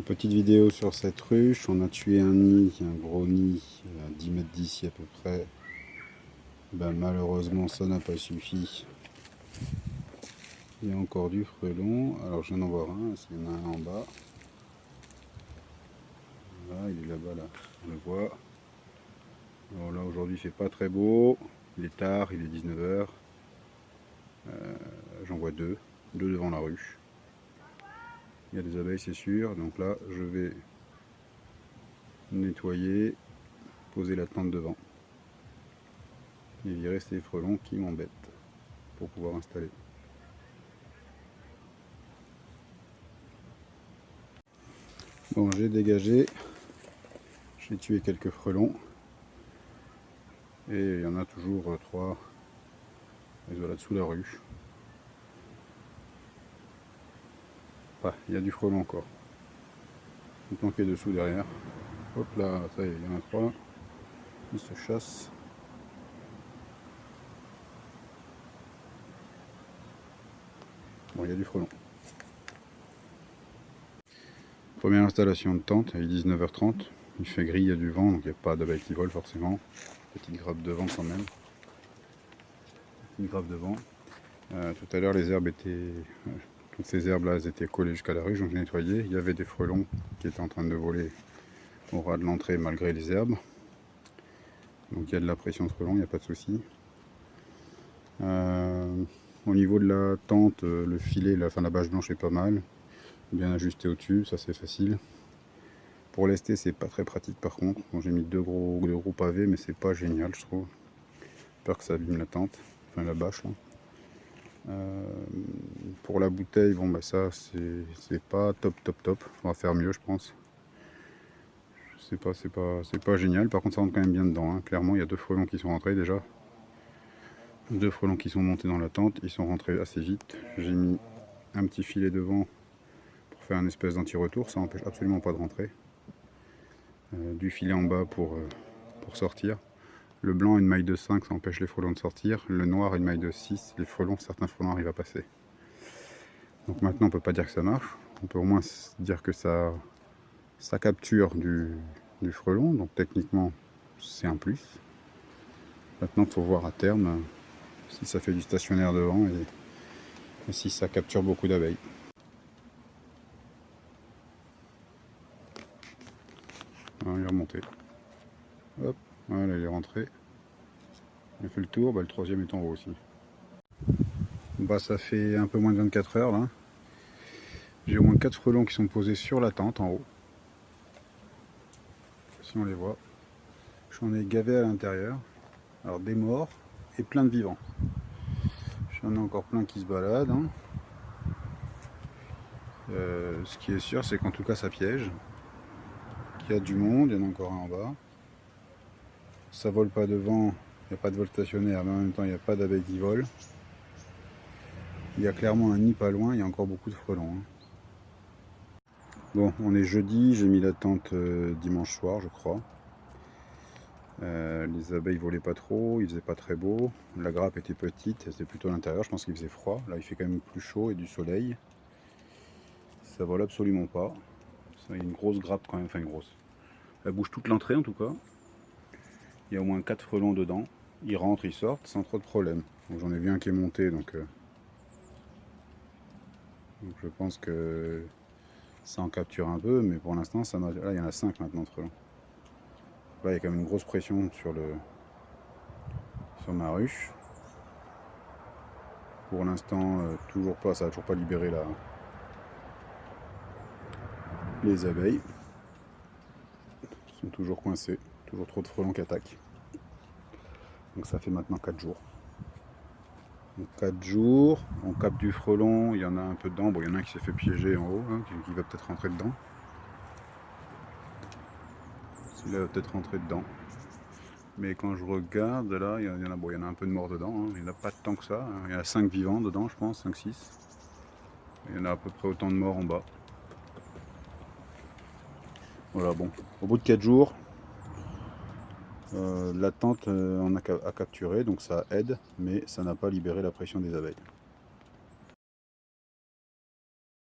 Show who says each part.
Speaker 1: Petite vidéo sur cette ruche. On a tué un nid, un gros nid à 10 mètres d'ici à peu près. Malheureusement ça n'a pas suffi. Il y a encore du frelon. Alors je viens d'en voir un, s'il y en a un en bas. Là, il est là-bas, là, on le voit. Alors là aujourd'hui il fait pas très beau. Il est tard, il est 19 h. J'en vois deux devant la ruche. Il y a des abeilles c'est sûr, donc là je vais nettoyer, poser la tente devant et virer ces frelons qui m'embêtent pour pouvoir installer. Bon, j'ai dégagé, j'ai tué quelques frelons et il y en a toujours trois là-dessous la ruche. Il y a du frelon encore. Il planqué dessous derrière. Hop là, ça y est, il y en a trois. Ils se chassent. Bon, il y a du frelon. Première installation de tente, il est 19 h 30. Il fait gris, il y a du vent, donc il n'y a pas d'abeilles qui volent forcément. Petite grappe de vent quand même. Une grappe de vent. Tout à l'heure, les herbes étaient... toutes ces herbes là, elles étaient collées jusqu'à la ruche, donc j'ai nettoyé. Il y avait des frelons qui étaient en train de voler au ras de l'entrée malgré les herbes. Donc il y a de la pression de frelons, il n'y a pas de souci. Au niveau de la tente, le filet, la bâche blanche est pas mal. Bien ajusté au tube, ça c'est facile. Pour lester, c'est pas très pratique par contre. Bon, j'ai mis deux gros pavés, mais c'est pas génial, je trouve. Peur que ça abîme la tente, enfin la bâche là. Pour la bouteille, bon ça c'est pas top. On va faire mieux je pense. C'est pas génial. Par contre ça rentre quand même bien dedans, hein. Clairement il y a deux frelons qui sont rentrés déjà. Deux frelons qui sont montés dans la tente, ils sont rentrés assez vite. J'ai mis un petit filet devant pour faire une espèce d'anti-retour, ça n'empêche absolument pas de rentrer. Du filet en bas pour sortir. Le blanc a une maille de 5, ça empêche les frelons de sortir. Le noir a une maille de 6, certains frelons arrivent à passer. Donc maintenant on peut pas dire que ça marche, on peut au moins dire que ça capture du frelon, donc techniquement c'est un plus. Maintenant il faut voir à terme si ça fait du stationnaire devant et si ça capture beaucoup d'abeilles. Alors, il est remonté. Hop, voilà, il est rentré. Il a fait le tour, le troisième est en haut aussi. Ça fait un peu moins de 24 heures là. J'ai au moins 4 frelons qui sont posés sur la tente en haut. Si on les voit. J'en ai gavé à l'intérieur. Alors des morts et plein de vivants. J'en ai encore plein qui se baladent. Hein. Ce qui est sûr, c'est qu'en tout cas ça piège. Il y a du monde, il y en a encore un en bas. Ça vole pas devant, il n'y a pas de vol stationnaire, mais en même temps il n'y a pas d'abeilles qui volent. Il y a clairement un nid pas loin, il y a encore beaucoup de frelons. Hein. Bon, on est jeudi, j'ai mis la tente dimanche soir je crois. Les abeilles volaient pas trop, il faisait pas très beau. La grappe était petite, c'était plutôt à l'intérieur, je pense qu'il faisait froid. Là il fait quand même plus chaud et du soleil. Ça vole absolument pas. Il y a une grosse grappe quand même, enfin une grosse. Elle bouge toute l'entrée en tout cas. Il y a au moins 4 frelons dedans. Ils rentrent, ils sortent sans trop de problème. J'en ai vu un qui est monté, donc je pense que ça en capture un peu, mais pour l'instant, là il y en a 5 maintenant de frelons. Là il y a quand même une grosse pression sur ma ruche. Pour l'instant, toujours pas, ça n'a toujours pas libéré les abeilles. Ils sont toujours coincés, toujours trop de frelons qui attaquent. Donc ça fait maintenant 4 jours. Donc 4 jours, on capte du frelon, il y en a un peu dedans. Bon, il y en a un qui s'est fait piéger en haut, hein, qui va peut-être rentrer dedans. Celui-là va peut-être rentrer dedans. Mais quand je regarde, là, il y en a un peu de mort dedans. Hein. Il n'y en a pas tant que ça. Hein. Il y en a 5 vivants dedans, je pense, 5-6. Il y en a à peu près autant de morts en bas. Voilà, bon. Au bout de 4 jours, la tente a capturé, donc ça aide, mais ça n'a pas libéré la pression des abeilles.